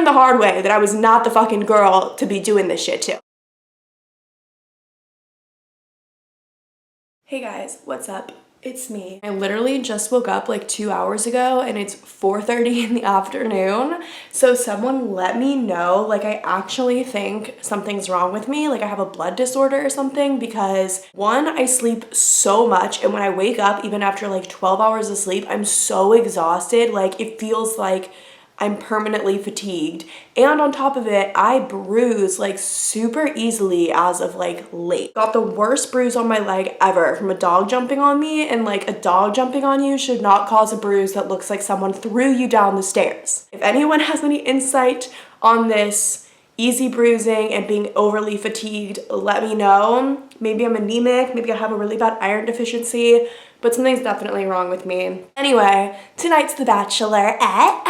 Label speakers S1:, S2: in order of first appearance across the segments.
S1: learned the hard way that I was not the fucking girl to be doing this shit to. Hey guys, what's up? It's me. I literally just woke up like 2 hours ago and it's 4:30 in the afternoon. So someone let me know, like I actually think something's wrong with me. Like I have a blood disorder or something because one, I sleep so much and when I wake up, even after like 12 hours of sleep, I'm so exhausted. Like it feels like I'm permanently fatigued. And on top of it, I bruise like super easily as of like late. Got the worst bruise on my leg ever from a dog jumping on me, and like a dog jumping on you should not cause a bruise that looks like someone threw you down the stairs. If anyone has any insight on this easy bruising and being overly fatigued, let me know. Maybe I'm anemic, maybe I have a really bad iron deficiency, but something's definitely wrong with me. Anyway, tonight's The Bachelorette.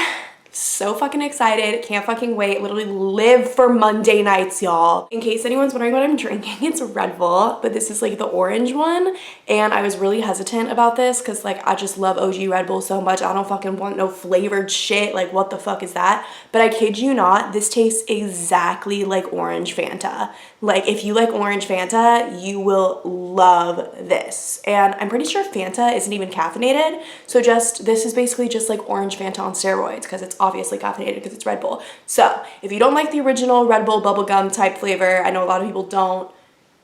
S1: So fucking excited, can't fucking wait, literally live for Monday nights, y'all. In case anyone's wondering what I'm drinking, it's Red Bull, but this is like the orange one, and I was really hesitant about this because like I just love OG Red Bull so much. I don't fucking want no flavored shit, like what the fuck is that? But I kid you not, this tastes exactly like orange Fanta. Like if you like orange Fanta, you will love this. And I'm pretty sure Fanta isn't even caffeinated, so this is basically just like orange Fanta on steroids because it's obviously caffeinated because it's Red Bull. So if you don't like the original Red Bull bubblegum type flavor, I know a lot of people don't.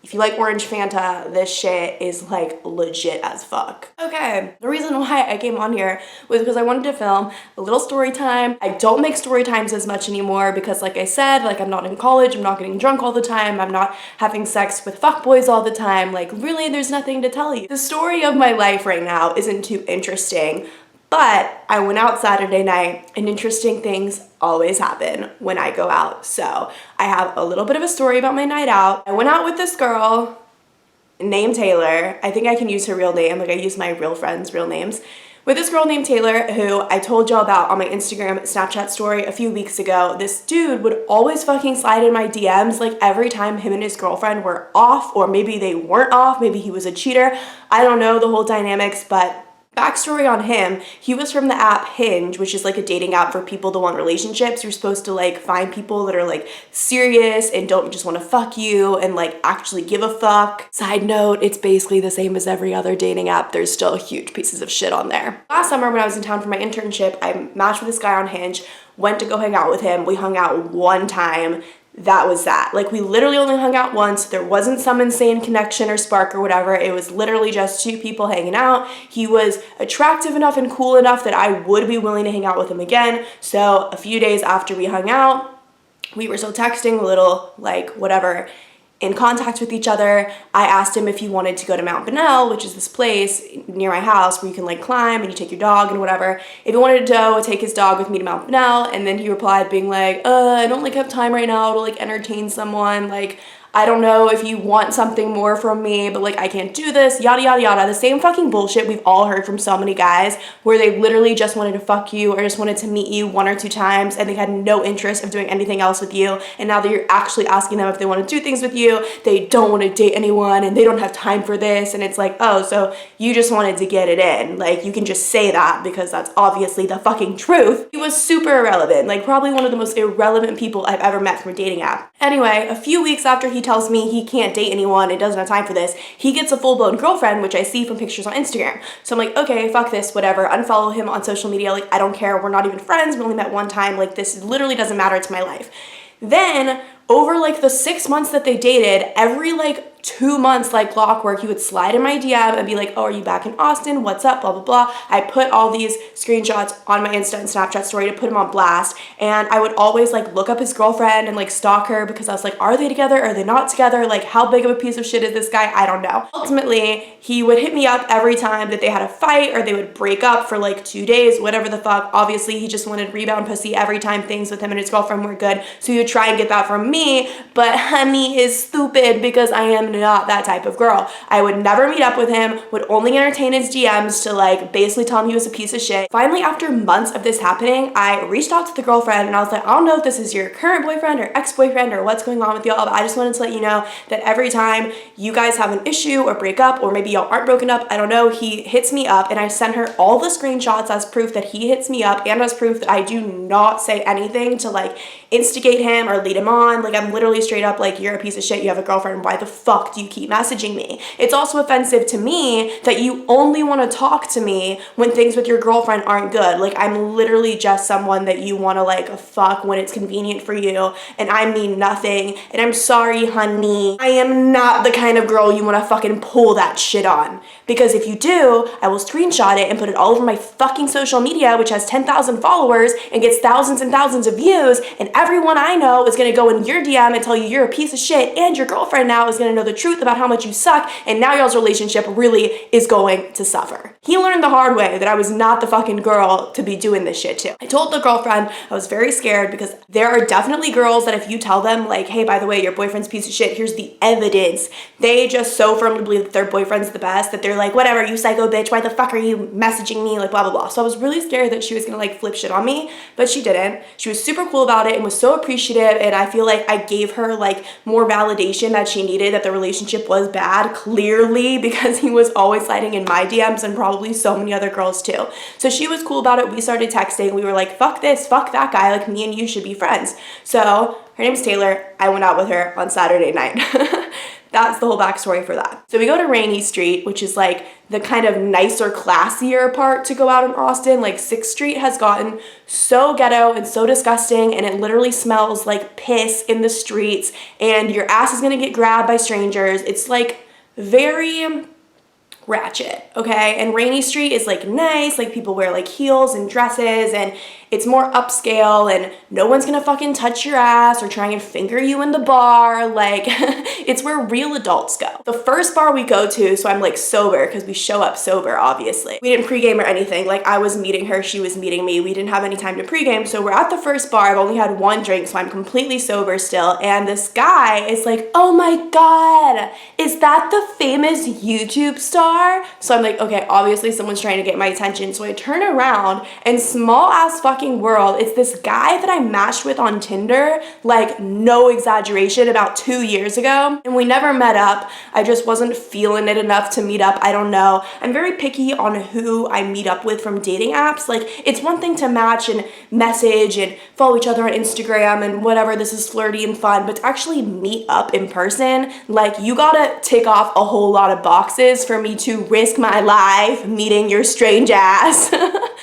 S1: If you like orange Fanta, this shit is like legit as fuck. Okay, the reason why I came on here was because I wanted to film a little story time. I don't make story times as much anymore because like I said, like I'm not in college, I'm not getting drunk all the time, I'm not having sex with fuckboys all the time. Like really, there's nothing to tell you. The story of my life right now isn't too interesting, but I went out Saturday night and interesting things always happen when I go out. So I have a little bit of a story about my night out. I went out with this girl named Taylor. I think I can use her real name. Like I use my real friends' real names. With this girl named Taylor who I told y'all about on my Instagram Snapchat story a few weeks ago. This dude would always fucking slide in my DMs like every time him and his girlfriend were off, or maybe they weren't off, maybe he was a cheater. I don't know the whole dynamics, but backstory on him, he was from the app Hinge, which is like a dating app for people that want relationships. You're supposed to like find people that are like serious and don't just want to fuck you and like actually give a fuck. Side note, it's basically the same as every other dating app. There's still huge pieces of shit on there. Last summer when I was in town for my internship, I matched with this guy on Hinge, went to go hang out with him. We hung out one time. That was that. Like we literally only hung out once. There wasn't some insane connection or spark or whatever. It was literally just two people hanging out. He was attractive enough and cool enough that I would be willing to hang out with him again. So a few days after we hung out, we were still texting a little, like whatever, in contact with each other. I asked him if he wanted to go to Mount Bonnell, which is this place near my house where you can like climb and you take your dog and whatever. If he wanted to go take his dog with me to Mount Bonnell, and then he replied being like, I don't like have time right now to like entertain someone. Like, I don't know if you want something more from me, but like I can't do this, yada yada yada. The same fucking bullshit we've all heard from so many guys where they literally just wanted to fuck you or just wanted to meet you one or two times and they had no interest of doing anything else with you. And now that you're actually asking them if they want to do things with you, they don't want to date anyone and they don't have time for this. And it's like, oh, so you just wanted to get it in. Like you can just say that because that's obviously the fucking truth. He was super irrelevant, like probably one of the most irrelevant people I've ever met from a dating app. Anyway, a few weeks after he tells me he can't date anyone and doesn't have time for this, he gets a full-blown girlfriend, which I see from pictures on Instagram. So I'm like, okay, fuck this, whatever, unfollow him on social media, like I don't care, we're not even friends, we only met one time, like this literally doesn't matter to my life. Then over like the 6 months that they dated, every like 2 months like clockwork, he would slide in my DM and be like, oh, are you back in Austin? What's up? Blah, blah, blah. I put all these screenshots on my Insta and Snapchat story to put him on blast. And I would always like look up his girlfriend and like stalk her because I was like, are they together? Are they not together? Like how big of a piece of shit is this guy? I don't know. Ultimately, he would hit me up every time that they had a fight or they would break up for like 2 days, whatever the fuck. Obviously, he just wanted rebound pussy every time things with him and his girlfriend were good. So he would try and get that from me, but honey is stupid because I am not that type of girl. I would never meet up with him, would only entertain his DMs to like basically tell him he was a piece of shit. Finally, after months of this happening, I reached out to the girlfriend and I was like, I don't know if this is your current boyfriend or ex-boyfriend or what's going on with y'all, but I just wanted to let you know that every time you guys have an issue or break up, or maybe y'all aren't broken up, I don't know, he hits me up, and I send her all the screenshots as proof that he hits me up and as proof that I do not say anything to like instigate him or lead him on. Like, I'm literally straight up like, you're a piece of shit, you have a girlfriend, why the fuck do you keep messaging me? It's also offensive to me that you only want to talk to me when things with your girlfriend aren't good. Like, I'm literally just someone that you want to like fuck when it's convenient for you, and I mean nothing, and I'm sorry, honey. I am not the kind of girl you want to fucking pull that shit on, because if you do, I will screenshot it and put it all over my fucking social media, which has 10,000 followers and gets thousands and thousands of views, and everyone I know is gonna go in your DM and tell you you're a piece of shit, and your girlfriend now is gonna know the truth about how much you suck, and now y'all's relationship really is going to suffer. He learned the hard way that I was not the fucking girl to be doing this shit to. I told the girlfriend I was very scared, because there are definitely girls that if you tell them like, hey, by the way, your boyfriend's a piece of shit, here's the evidence, they just so firmly believe that their boyfriend's the best that they're like, whatever, you psycho bitch, why the fuck are you messaging me, like blah blah blah. So I was really scared that she was gonna like flip shit on me, but she didn't. She was super cool about it and was so appreciative, and I feel like I gave her like more validation that she needed, that the relationship was bad, clearly, because he was always sliding in my DMs and probably so many other girls too. So she was cool about it. We started texting. We were like, fuck this, fuck that guy, like me and you should be friends. So her name's Taylor. I went out with her on Saturday night. That's the whole backstory for that. So we go to Rainy Street, which is like the kind of nicer, classier part to go out in Austin. Like 6th Street has gotten so ghetto and so disgusting, and it literally smells like piss in the streets, and your ass is gonna get grabbed by strangers. It's like very ratchet, okay? And Rainy Street is like nice, like people wear like heels and dresses, and it's more upscale, and no one's gonna fucking touch your ass or try and finger you in the bar. Like, it's where real adults go. The first bar we go to, so I'm like sober, because we show up sober, obviously. We didn't pregame or anything. Like, I was meeting her, she was meeting me. We didn't have any time to pregame, so we're at the first bar. I've only had one drink, so I'm completely sober still, and this guy is like, oh my god, is that the famous YouTube star? So I'm like, okay, obviously someone's trying to get my attention. So I turn around, and small ass fucking world, it's this guy that I matched with on Tinder, like no exaggeration, about 2 years ago, and we never met up. I just wasn't feeling it enough to meet up. I don't know. I'm very picky on who I meet up with from dating apps. Like, it's one thing to match and message and follow each other on Instagram and whatever, this is flirty and fun, but to actually meet up in person, like, you gotta tick off a whole lot of boxes for me to risk my life meeting your strange ass.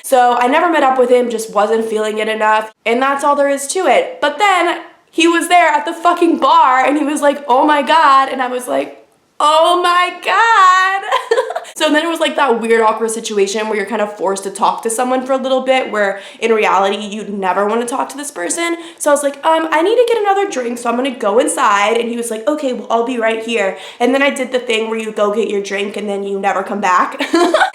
S1: So I never met up with him, just wasn't feeling it enough, and that's all there is to it. But then he was there at the fucking bar, and he was like, oh my god, and I was like, oh my god. So then it was like that weird awkward situation where you're kind of forced to talk to someone for a little bit, where in reality you'd never want to talk to this person. So I was like, I need to get another drink, so I'm gonna go inside. And he was like, okay, well, I'll be right here. And then I did the thing where you go get your drink and then you never come back.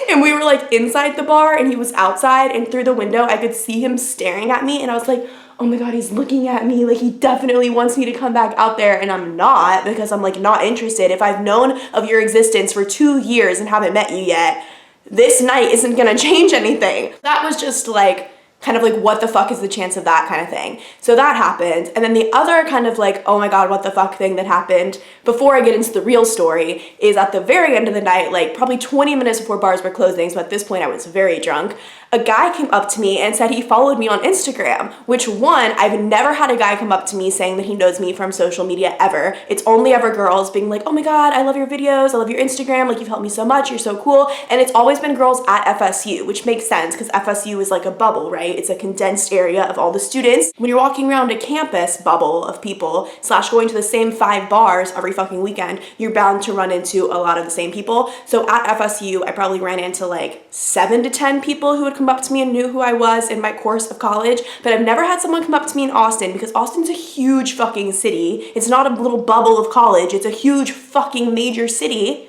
S1: And we were like inside the bar and he was outside, and through the window I could see him staring at me, and I was like, oh my god, he's looking at me, like he definitely wants me to come back out there, and I'm not, because I'm like not interested. If I've known of your existence for 2 years and haven't met you yet, this night isn't gonna change anything. That was just like kind of like, what the fuck is the chance of that kind of thing. So that happened. And then the other kind of like, oh my god, what the fuck thing that happened before I get into the real story is at the very end of the night, like probably 20 minutes before bars were closing, so at this point I was very drunk, a guy came up to me and said he followed me on Instagram, which, one, I've never had a guy come up to me saying that he knows me from social media ever. It's only ever girls being like, oh my god, I love your videos, I love your Instagram, like you've helped me so much, you're so cool. And it's always been girls at FSU, which makes sense because FSU is like a bubble, right? It's a condensed area of all the students. When you're walking around a campus bubble of people / going to the same 5 bars every fucking weekend, you're bound to run into a lot of the same people. So at FSU, I probably ran into like 7 to 10 people who would come up to me and knew who I was in my course of college, but I've never had someone come up to me in Austin, because Austin's a huge fucking city. It's not a little bubble of college, it's a huge fucking major city.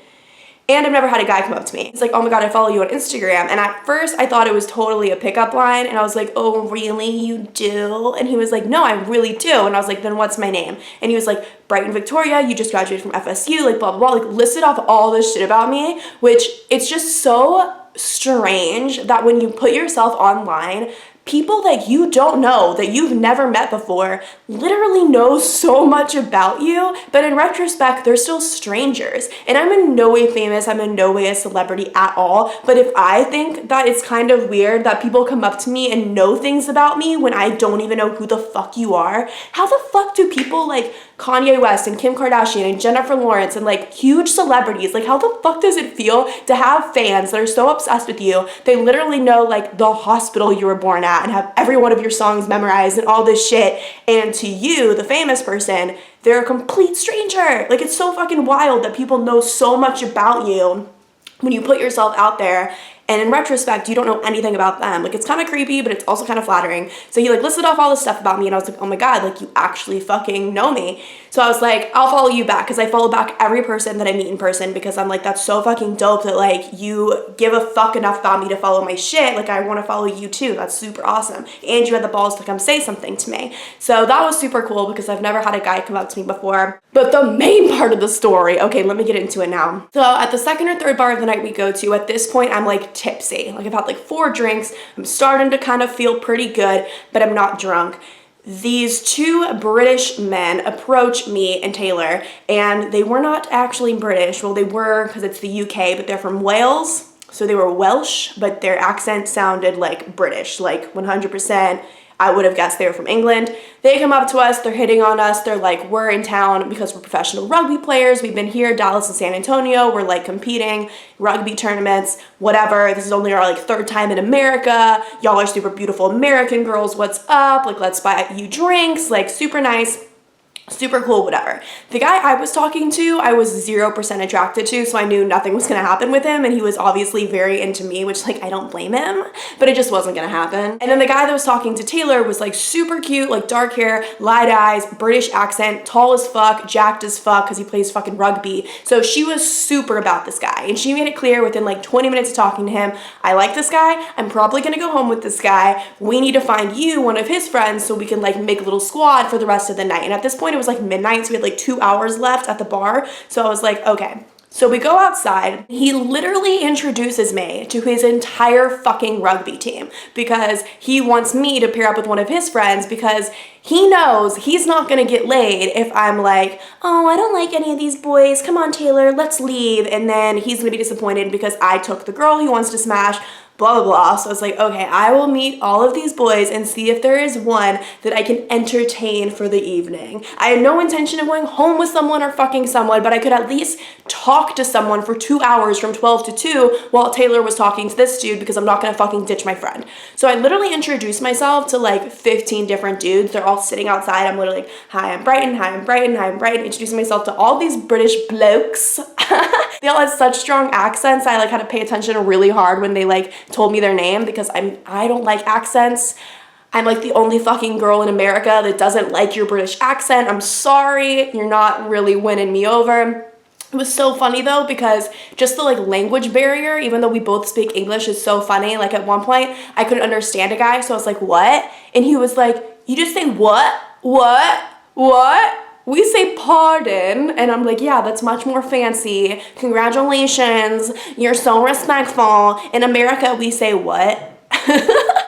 S1: and I've never had a guy come up to me. He's like, oh my God, I follow you on Instagram. And at first I thought it was totally a pickup line, and I was like, oh really, you do? And he was like, no, I really do. And I was like, then what's my name? And he was like, Brighton Victoria, you just graduated from FSU, like blah, blah, blah, like listed off all this shit about me, which it's just so strange that when you put yourself online, people that you don't know, that you've never met before, literally know so much about you, but in retrospect, they're still strangers. And I'm in no way famous, I'm in no way a celebrity at all, but if I think that it's kind of weird that people come up to me and know things about me when I don't even know who the fuck you are, how the fuck do people like Kanye West and Kim Kardashian and Jennifer Lawrence and like huge celebrities, like how the fuck does it feel to have fans that are so obsessed with you, they literally know like the hospital you were born at and have every one of your songs memorized and all this shit, and to you, the famous person, they're a complete stranger. Like it's so fucking wild that people know so much about you when you put yourself out there, and in retrospect, you don't know anything about them. Like, it's kind of creepy, but it's also kind of flattering. So he like listed off all this stuff about me, and I was like, oh my God, like you actually fucking know me. So I was like, I'll follow you back, because I follow back every person that I meet in person, because I'm like, that's so fucking dope that like you give a fuck enough about me to follow my shit. Like I want to follow you too. That's super awesome. And you had the balls to come say something to me. So that was super cool, because I've never had a guy come up to me before. But the main part of the story, okay, let me get into it now. So at the second or third bar of the night we go to, at this point, I'm like tipsy. Like I've had like 4 drinks. I'm starting to kind of feel pretty good, but I'm not drunk. These 2 British men approach me and Taylor, and they were not actually British. Well, they were, because it's the UK, but they're from Wales. So they were Welsh, but their accent sounded like British, like 100%. I would have guessed they were from England. They come up to us, they're hitting on us, they're like, we're in town because we're professional rugby players, we've been here, Dallas and San Antonio, we're like competing, rugby tournaments, whatever, this is only our like 3rd time in America, y'all are super beautiful American girls, what's up, like let's buy you drinks, like super nice. Super cool, whatever. The guy I was talking to, I was 0% attracted to, so I knew nothing was gonna happen with him, and he was obviously very into me, which like I don't blame him, but it just wasn't gonna happen. And then the guy that was talking to Taylor was like super cute, like dark hair, light eyes, British accent, tall as fuck, jacked as fuck, because he plays fucking rugby. So she was super about this guy, and she made it clear within like 20 minutes of talking to him, I like this guy, I'm probably gonna go home with this guy, we need to find you one of his friends so we can like make a little squad for the rest of the night. And at this point, it was like midnight, so we had like 2 hours left at the bar. So I was like, okay. So we go outside. He literally introduces me to his entire fucking rugby team, because he wants me to pair up with one of his friends, because he knows he's not gonna get laid if I'm like, oh, I don't like any of these boys, come on Taylor, let's leave. And then he's gonna be disappointed because I took the girl he wants to smash, blah, blah, blah. So I was like, okay, I will meet all of these boys and see if there is one that I can entertain for the evening. I had no intention of going home with someone or fucking someone, but I could at least talk to someone for 2 hours from 12 to 2 while Taylor was talking to this dude, because I'm not gonna fucking ditch my friend. So I literally introduced myself to like 15 different dudes. They're all sitting outside. I'm literally like, hi, I'm Brighton, hi, I'm Brighton, hi, I'm Brighton, introducing myself to all these British blokes. They all had such strong accents. I like had to pay attention really hard when they like told me their name, because I don't like accents. I'm like the only fucking girl in America that doesn't like your British accent. I'm sorry, you're not really winning me over. It was so funny though, because just the like language barrier, even though we both speak English, is so funny. Like at one point I couldn't understand a guy, so I was like, what? And he was like, you just say what? What? We say pardon, and I'm like, yeah, that's much more fancy. Congratulations, you're so respectful. In America, we say what?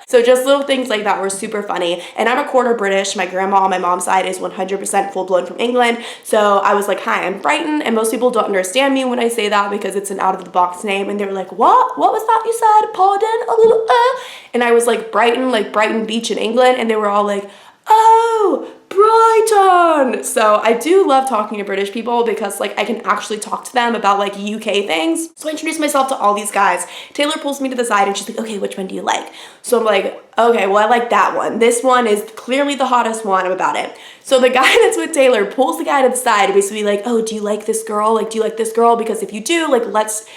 S1: So just little things like that were super funny. And I'm a quarter British. My grandma on my mom's side is 100% full-blown from England. So I was like, hi, I'm Brighton. And most people don't understand me when I say that, because it's an out-of-the-box name. And they were like, what? What was that you said? Pardon? And I was like Brighton Beach in England. And they were all like, oh, Brighton. So I do love talking to British people, because like I can actually talk to them about like UK things. So I introduced myself to all these guys. Taylor pulls me to the side and she's like, okay, which one do you like? So I'm like, okay, well, I like that one. This one is clearly the hottest one. I'm about it. So the guy that's with Taylor pulls the guy to the side, basically like, oh, do you like this girl? Like, do you like this girl? Because if you do, like, let's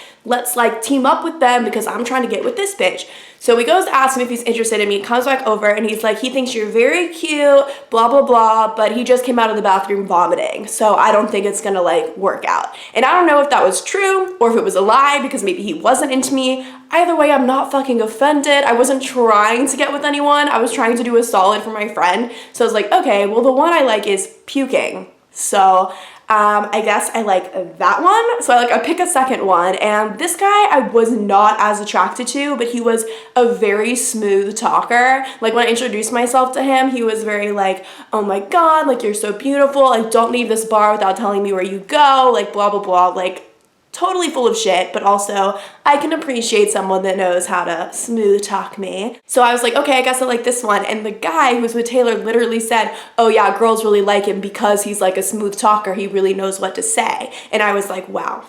S1: like team up with them, because I'm trying to get with this bitch. So he goes to ask him if he's interested in me, comes back over, and he's like, he thinks you're very cute, blah, blah, blah, but he just came out of the bathroom vomiting, so I don't think it's gonna like work out. And I don't know if that was true or if it was a lie because maybe he wasn't into me. Either way, I'm not fucking offended. I wasn't trying to get with anyone. I was trying to do a solid for my friend. So I was like, okay, well, the one I like is puking. So I guess I like that one. So I pick a second one, and this guy I was not as attracted to, but he was a very smooth talker. Like when I introduced myself to him, he was very like, oh my God, like you're so beautiful. Like don't leave this bar without telling me where you go, like blah, blah, blah. Like totally full of shit, but also I can appreciate someone that knows how to smooth talk me. So I was like, okay, I guess I like this one. And the guy who was with Taylor literally said, oh yeah, girls really like him because he's like a smooth talker. He really knows what to say. And I was like, wow,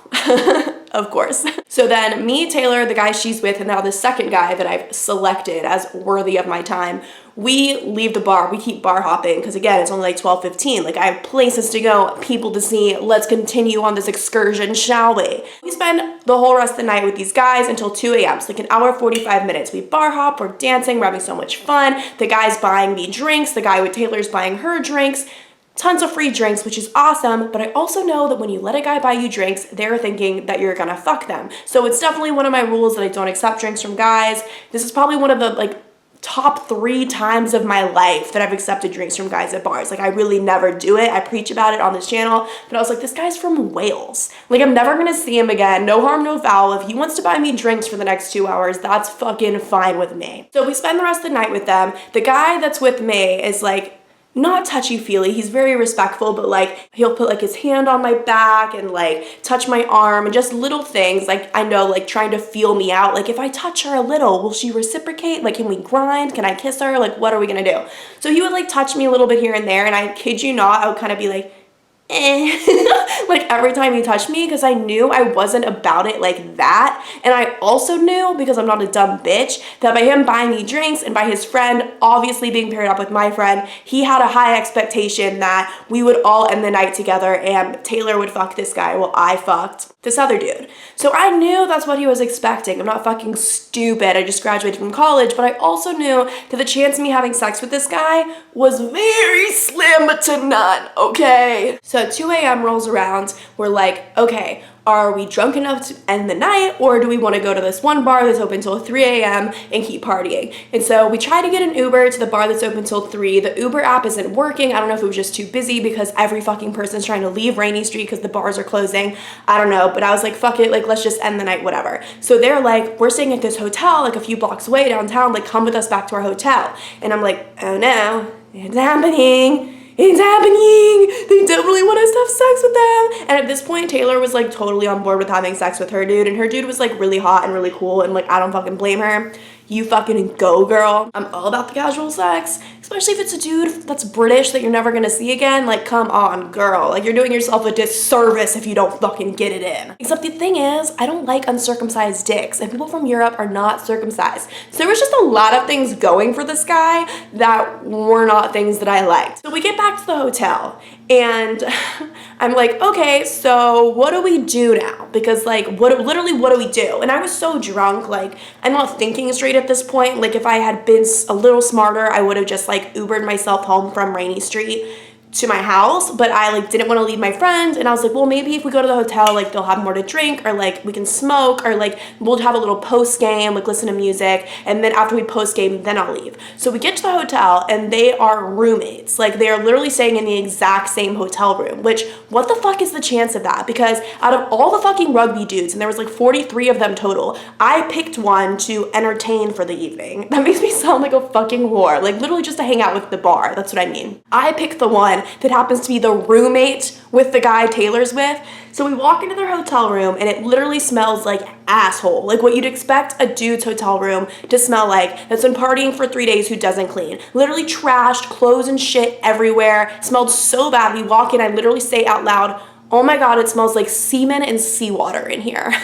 S1: of course. So then me, Taylor, the guy she's with, and now the second guy that I've selected as worthy of my time, we leave the bar. We keep bar hopping because again, it's only like 12:15. Like I have places to go, people to see. Let's continue on this excursion, shall we? We spend the whole rest of the night with these guys until 2 a.m. So like an hour, 45 minutes. We bar hop, we're dancing, we're having so much fun. The guy's buying me drinks. The guy with Taylor's buying her drinks. Tons of free drinks, which is awesome, but I also know that when you let a guy buy you drinks, they're thinking that you're gonna fuck them. So it's definitely one of my rules that I don't accept drinks from guys. This is probably one of the like top 3 times of my life that I've accepted drinks from guys at bars. Like I really never do it. I preach about it on this channel, but I was like, this guy's from Wales. Like I'm never gonna see him again. No harm, no foul. If he wants to buy me drinks for the next 2 hours, that's fucking fine with me. So we spend the rest of the night with them. The guy that's with me is like, not touchy-feely, he's very respectful, but like he'll put like his hand on my back and like touch my arm and just little things, like I know, like trying to feel me out. Like if I touch her a little, will she reciprocate? Like can we grind? Can I kiss her? Like what are we gonna do? So he would like touch me a little bit here and there, and I kid you not, I would kind of be like, like every time he touched me, because I knew I wasn't about it like that. And I also knew, because I'm not a dumb bitch, that by him buying me drinks and by his friend obviously being paired up with my friend, he had a high expectation that we would all end the night together and Taylor would fuck this guy while I fucked this other dude. So I knew that's what he was expecting. I'm not fucking stupid. I just graduated from college, but I also knew that the chance of me having sex with this guy was very slim to none, okay? So 2 a.m. rolls around, we're like, okay, are we drunk enough to end the night, or do we want to go to this one bar that's open till 3 a.m. and keep partying? And so we try to get an Uber to the bar that's open till 3. The Uber app isn't working. I don't know if it was just too busy because every fucking person's trying to leave Rainy Street because the bars are closing. I don't know, but I was like, fuck it, like let's just end the night, whatever. So they're like, we're staying at this hotel like a few blocks away downtown, like come with us back to our hotel. And I'm like, oh no, it's happening. It's happening! They definitely want us to have sex with them! And at this point, Taylor was like totally on board with having sex with her dude, and her dude was like really hot and really cool, and like I don't fucking blame her. You fucking go, girl. I'm all about the casual sex, especially if it's a dude that's British that you're never gonna see again. Like, come on, girl. Like, you're doing yourself a disservice if you don't fucking get it in. Except the thing is, I don't like uncircumcised dicks, and people from Europe are not circumcised. So there was just a lot of things going for this guy that were not things that I liked. So we get back to the hotel, and I'm like, okay, so what do we do now? Because like, literally what do we do? And I was so drunk, like, I'm not thinking straight at this point. Like if I had been a little smarter, I would have just like Ubered myself home from Rainy Street to my house, but I like didn't want to leave my friends, and I was like, well, maybe if we go to the hotel, like they'll have more to drink, or like we can smoke, or like we'll have a little post game, like listen to music, and then after we post game, then I'll leave. So we get to the hotel, and they are roommates. Like they are literally staying in the exact same hotel room, which what the fuck is the chance of that? Because out of all the fucking rugby dudes, and there was like 43 of them total, I picked one to entertain for the evening. That makes me sound like a fucking whore, like literally just to hang out with the bar. That's what I mean. I picked the one that happens to be the roommate with the guy Taylor's with. So we walk into their hotel room, and it literally smells like asshole. Like what you'd expect a dude's hotel room to smell like that's been partying for 3 days who doesn't clean. Literally trashed, clothes and shit everywhere. Smelled so bad. We walk in, I literally say out loud, oh my God, it smells like semen and seawater in here.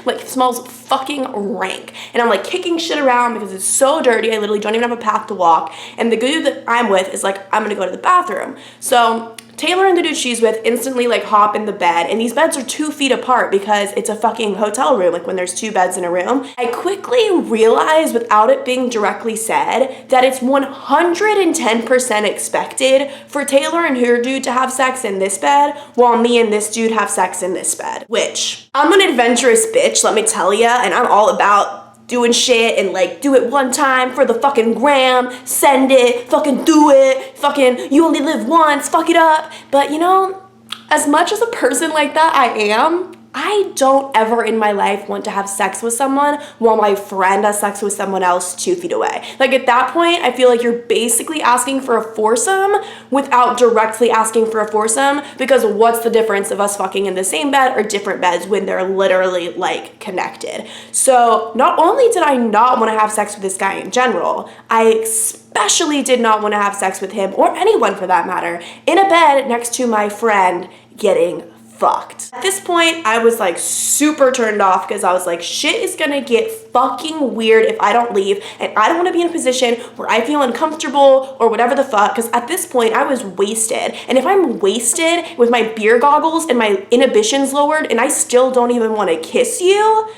S1: Like it smells fucking rank. And I'm like kicking shit around because it's so dirty. I literally don't even have a path to walk. And the dude that I'm with is like, I'm gonna go to the bathroom. So Taylor and the dude she's with instantly like hop in the bed, and these beds are 2 feet apart because it's a fucking hotel room, like when there's 2 beds in a room. I quickly realized, without it being directly said, that it's 110% expected for Taylor and her dude to have sex in this bed while me and this dude have sex in this bed. Which, I'm an adventurous bitch, let me tell ya, and I'm all about doing shit and like do it one time for the fucking gram, send it, fucking do it, fucking you only live once, fuck it up. But you know, as much as a person like that I am, I don't ever in my life want to have sex with someone while my friend has sex with someone else 2 feet away. Like at that point, I feel like you're basically asking for a foursome without directly asking for a foursome, because what's the difference of us fucking in the same bed or different beds when they're literally like connected? So not only did I not want to have sex with this guy in general, I especially did not want to have sex with him, or anyone for that matter, in a bed next to my friend getting fucked. At this point, I was like super turned off because I was like, shit is gonna get fucking weird if I don't leave, and I don't want to be in a position where I feel uncomfortable or whatever the fuck, because at this point I was wasted, and if I'm wasted with my beer goggles and my inhibitions lowered and I still don't even want to kiss you,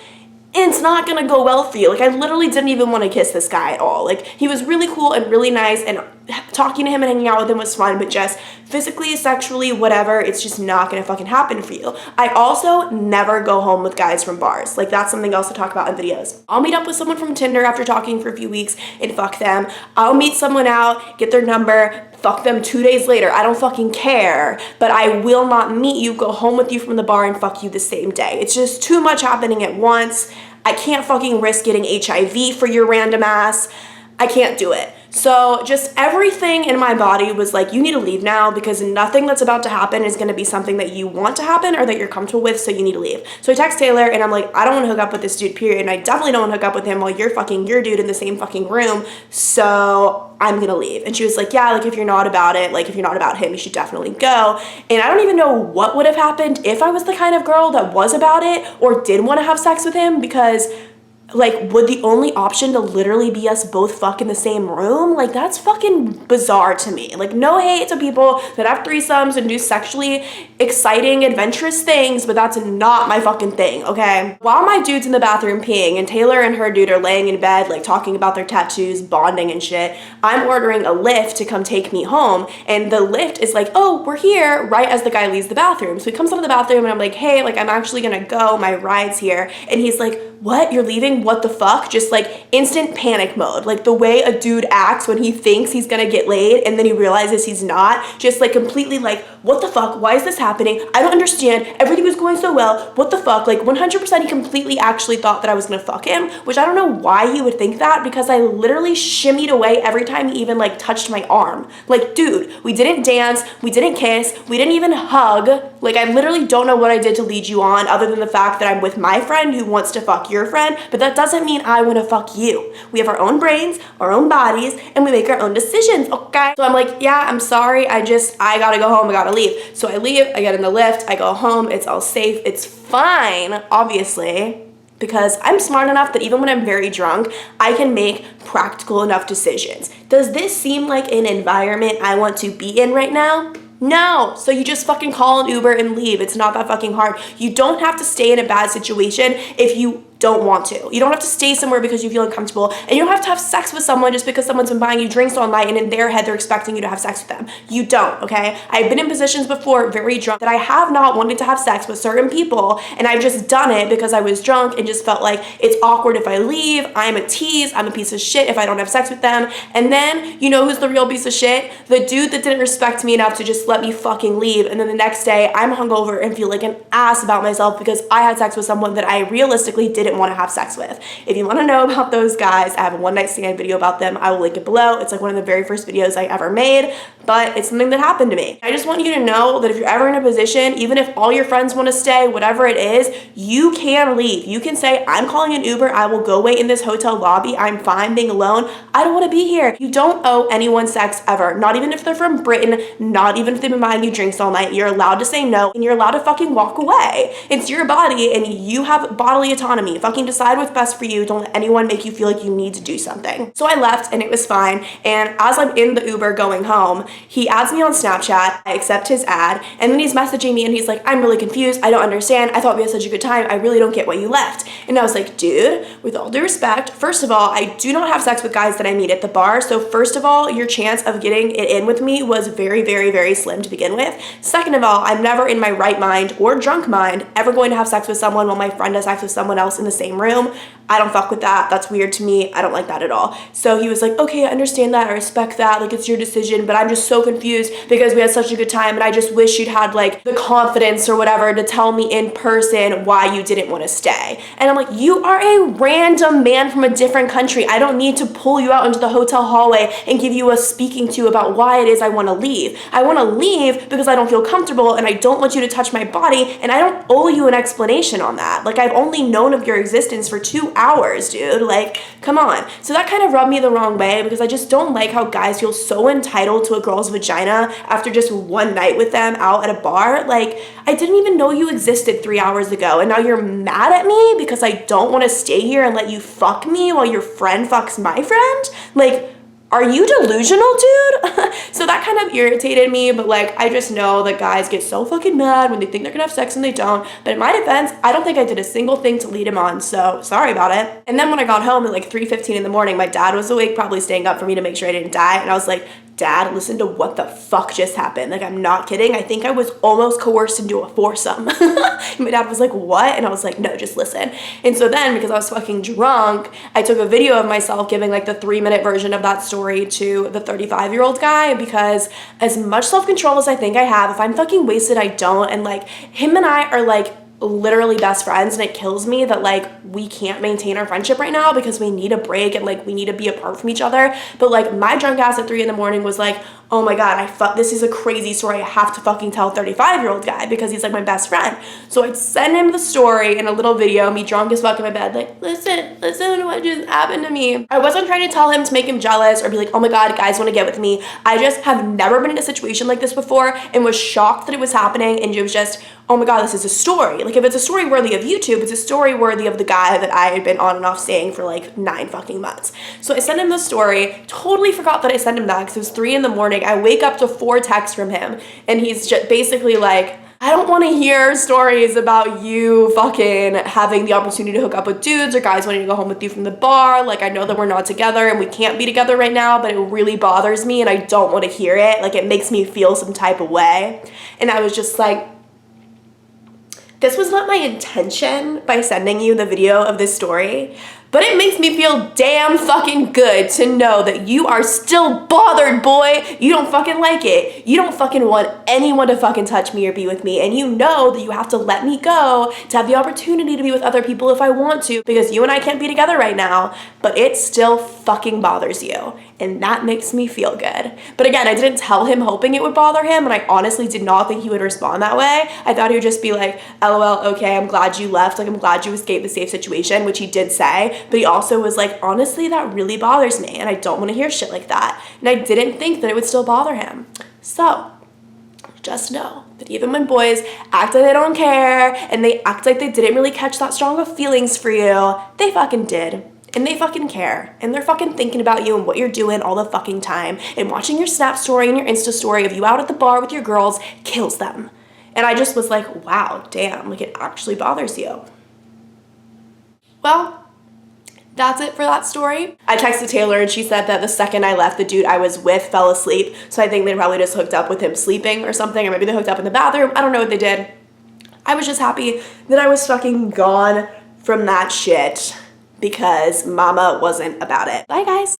S1: it's not gonna go well for you. Like I literally didn't even want to kiss this guy at all. Like he was really cool and really nice, and talking to him and hanging out with him was fun, but just physically, sexually, whatever, it's just not gonna fucking happen for you. I also never go home with guys from bars. Like that's something else to talk about in videos. I'll meet up with someone from Tinder after talking for a few weeks and fuck them. I'll meet someone out, get their number, fuck them 2 days later. I don't fucking care, but I will not meet you, go home with you from the bar, and fuck you the same day. It's just too much happening at once. I can't fucking risk getting HIV for your random ass. I can't do it. So just everything in my body was like, you need to leave now, because nothing that's about to happen is going to be something that you want to happen or that you're comfortable with, so you need to leave. So I text Taylor and I'm like, I don't want to hook up with this dude, period, and I definitely don't want to hook up with him while you're fucking your dude in the same fucking room, so I'm going to leave. And she was like, yeah, like if you're not about it, like if you're not about him, you should definitely go. And I don't even know what would have happened if I was the kind of girl that was about it or did want to have sex with him, because like, would the only option to literally be us both fuck in the same room? Like, that's fucking bizarre to me. Like, no hate to people that have threesomes and do sexually exciting, adventurous things, but that's not my fucking thing, okay? While my dude's in the bathroom peeing and Taylor and her dude are laying in bed, like, talking about their tattoos, bonding and shit, I'm ordering a Lyft to come take me home, and the Lyft is like, oh, we're here, right as the guy leaves the bathroom. So he comes out of the bathroom, and I'm like, hey, like, I'm actually gonna go, my ride's here. And he's like, what, you're leaving? What the fuck? Just like instant panic mode. Like the way a dude acts when he thinks he's gonna get laid and then he realizes he's not. Just like completely like, what the fuck? Why is this happening? I don't understand. Everything was going so well. What the fuck? Like 100% he completely actually thought that I was gonna fuck him, which I don't know why he would think that, because I literally shimmied away every time he even like touched my arm. Like, dude, we didn't dance, we didn't kiss, we didn't even hug. Like, I literally don't know what I did to lead you on, other than the fact that I'm with my friend who wants to fuck your friend, but that doesn't mean I want to fuck you. We have our own brains, our own bodies, and we make our own decisions, okay? So I'm like, yeah, I'm sorry, I gotta go home, I gotta leave. So I leave, I get in the Lyft, I go home, it's all safe, it's fine, obviously, because I'm smart enough that even when I'm very drunk, I can make practical enough decisions. Does this seem like an environment I want to be in right now? No. So you just fucking call an Uber and leave. It's not that fucking hard. You don't have to stay in a bad situation if you don't want to. You don't have to stay somewhere because you feel uncomfortable, and you don't have to have sex with someone just because someone's been buying you drinks all night and in their head they're expecting you to have sex with them. You don't, okay? I've been in positions before, very drunk, that I have not wanted to have sex with certain people, and I've just done it because I was drunk and just felt like it's awkward if I leave, I'm a tease, I'm a piece of shit if I don't have sex with them. And then, you know who's the real piece of shit? The dude that didn't respect me enough to just let me fucking leave, and then the next day I'm hungover and feel like an ass about myself because I had sex with someone that I realistically didn't want to have sex with. If you want to know about those guys, I have a one night stand video about them. I will link it below. It's like one of the very first videos I ever made, but it's something that happened to me. I just want you to know that if you're ever in a position, even if all your friends want to stay, whatever it is, you can leave. You can say, I'm calling an Uber. I will go wait in this hotel lobby. I'm fine being alone. I don't want to be here. You don't owe anyone sex ever. Not even if they're from Britain, not even if they've been buying you drinks all night. You're allowed to say no, and you're allowed to fucking walk away. It's your body and you have bodily autonomy. fucking decide what's best for you. Don't let anyone make you feel like you need to do something. So I left and it was fine. And as I'm in the Uber going home, he adds me on Snapchat. I accept his ad, and then he's messaging me and he's like, I'm really confused. I don't understand. I thought we had such a good time. I really don't get why you left. And I was like, dude, with all due respect, first of all, I do not have sex with guys that I meet at the bar. So first of all, your chance of getting it in with me was very, very, very slim to begin with. Second of all, I'm never in my right mind or drunk mind ever going to have sex with someone while my friend has sex with someone else in the same room. I don't fuck with that. That's weird to me. I don't like that at all. So he was like, okay, I understand that. I respect that. Like, it's your decision, but I'm just so confused because we had such a good time and I just wish you'd had like the confidence or whatever to tell me in person why you didn't want to stay. And I'm like, you are a random man from a different country. I don't need to pull you out into the hotel hallway and give you a speaking to about why it is I want to leave. I want to leave because I don't feel comfortable and I don't want you to touch my body, and I don't owe you an explanation on that. Like, I've only known of your existence for 2 hours, dude. Like, come on. So that kind of rubbed me the wrong way because I just don't like how guys feel so entitled to a girl's vagina after just one night with them out at a bar. Like, I didn't even know you existed 3 hours ago, and now you're mad at me because I don't want to stay here and let you fuck me while your friend fucks my friend? Like, are you delusional, dude? So that kind of irritated me, but like, I just know that guys get so fucking mad when they think they're gonna have sex and they don't. But in my defense, I don't think I did a single thing to lead him on, so sorry about it. And then when I got home at like 3:15 in the morning, my dad was awake, probably staying up for me to make sure I didn't die, and I was like, Dad, listen to what the fuck just happened. Like, I'm not kidding. I think I was almost coerced into a foursome. My dad was like, what? And I was like, no, just listen. And so then, because I was fucking drunk, I took a video of myself giving like the 3-minute version of that story to the 35-year-old guy, because as much self-control as I think I have, if I'm fucking wasted, I don't. And like, him and I are like literally best friends, and it kills me that like we can't maintain our friendship right now because we need a break and like we need to be apart from each other. But like, my drunk ass at 3 in the morning was like, oh my god, this is a crazy story. I have to fucking tell 35-year-old guy because he's like my best friend. So I'd send him the story in a little video, me drunk as fuck in my bed, like, listen to what just happened to me. I wasn't trying to tell him to make him jealous or be like, oh my god, guys want to get with me. I just have never been in a situation like this before and was shocked that it was happening, and it was just, oh my god, this is a story. Like, if it's a story worthy of YouTube, it's a story worthy of the guy that I had been on and off seeing for like 9 fucking months. So I sent him the story, totally forgot that I sent him that because it was 3 in the morning. I wake up to 4 texts from him, and he's just basically like, I don't want to hear stories about you fucking having the opportunity to hook up with dudes or guys wanting to go home with you from the bar. Like, I know that we're not together and we can't be together right now, but it really bothers me and I don't want to hear it. Like, it makes me feel some type of way. And I was just like, this was not my intention by sending you the video of this story, but it makes me feel damn fucking good to know that you are still bothered, boy. You don't fucking like it. You don't fucking want anyone to fucking touch me or be with me. And you know that you have to let me go to have the opportunity to be with other people if I want to, because you and I can't be together right now, but it still fucking bothers you. And that makes me feel good. But again, I didn't tell him hoping it would bother him, and I honestly did not think he would respond that way. I thought he would just be like, LOL, okay, I'm glad you left. Like, I'm glad you escaped the safe situation, which he did say. But he also was like, honestly, that really bothers me, and I don't want to hear shit like that. And I didn't think that it would still bother him. So just know that even when boys act like they don't care and they act like they didn't really catch that strong of feelings for you, they fucking did. And they fucking care, and they're fucking thinking about you and what you're doing all the fucking time, and watching your Snap story and your Insta story of you out at the bar with your girls kills them. And I just was like, wow, damn, like, it actually bothers you. Well, that's it for that story. I texted Taylor and she said that the second I left, the dude I was with fell asleep, so I think they probably just hooked up with him sleeping or something, or maybe they hooked up in the bathroom. I don't know what they did. I was just happy that I was fucking gone from that shit, because mama wasn't about it. Bye, guys.